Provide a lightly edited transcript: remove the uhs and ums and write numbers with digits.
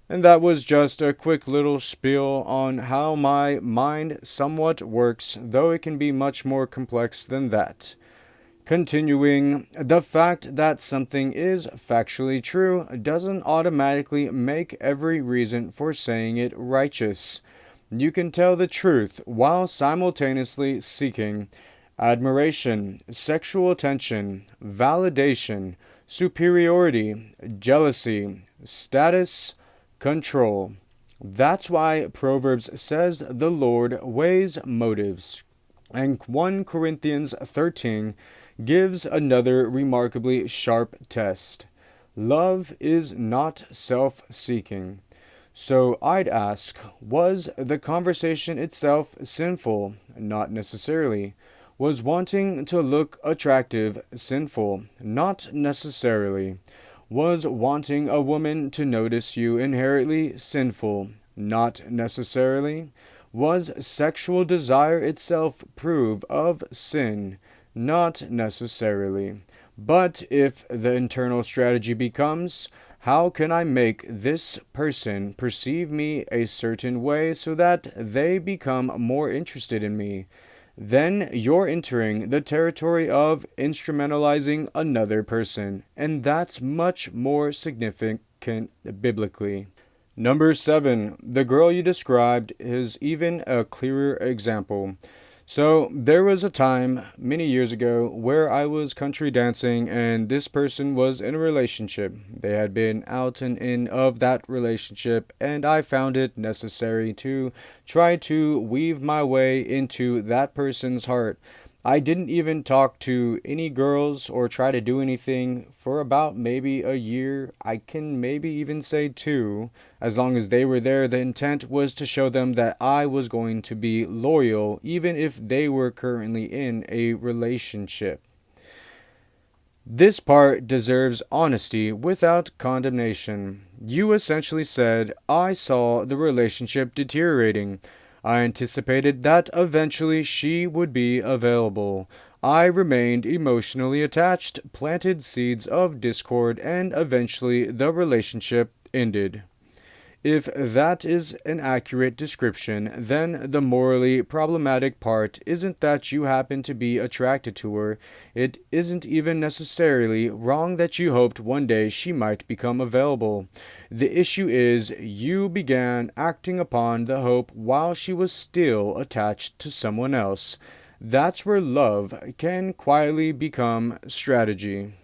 And that was just a quick little spiel on how my mind somewhat works, though it can be much more complex than that. Continuing, the fact that something is factually true doesn't automatically make every reason for saying it righteous. You can tell the truth while simultaneously seeking admiration, sexual attention, validation, superiority, jealousy, status, control. That's why Proverbs says the Lord weighs motives. And 1 Corinthians 13 gives another remarkably sharp test. Love is not self seeking. So I'd ask, was the conversation itself sinful? Not necessarily. Was wanting to look attractive sinful? Not necessarily. Was wanting a woman to notice you inherently sinful? Not necessarily. Was sexual desire itself proof of sin? Not necessarily. But if the internal strategy becomes, how can I make this person perceive me a certain way so that they become more interested in me? Then you're entering the territory of instrumentalizing another person, and that's much more significant biblically. Number 7, the girl you described is even a clearer example. So, there was a time many years ago where I was country dancing and this person was in a relationship. They had been out and in of that relationship, and I found it necessary to try to weave my way into that person's heart. I didn't even talk to any girls or try to do anything for about maybe a year. I can maybe even say two. As long as they were there, the intent was to show them that I was going to be loyal, even if they were currently in a relationship. This part deserves honesty without condemnation. You essentially said, I saw the relationship deteriorating. I anticipated that eventually she would be available. I remained emotionally attached, planted seeds of discord, and eventually the relationship ended. If that is an accurate description, then the morally problematic part isn't that you happen to be attracted to her. It isn't even necessarily wrong that you hoped one day she might become available. The issue is you began acting upon the hope while she was still attached to someone else. That's where love can quietly become strategy.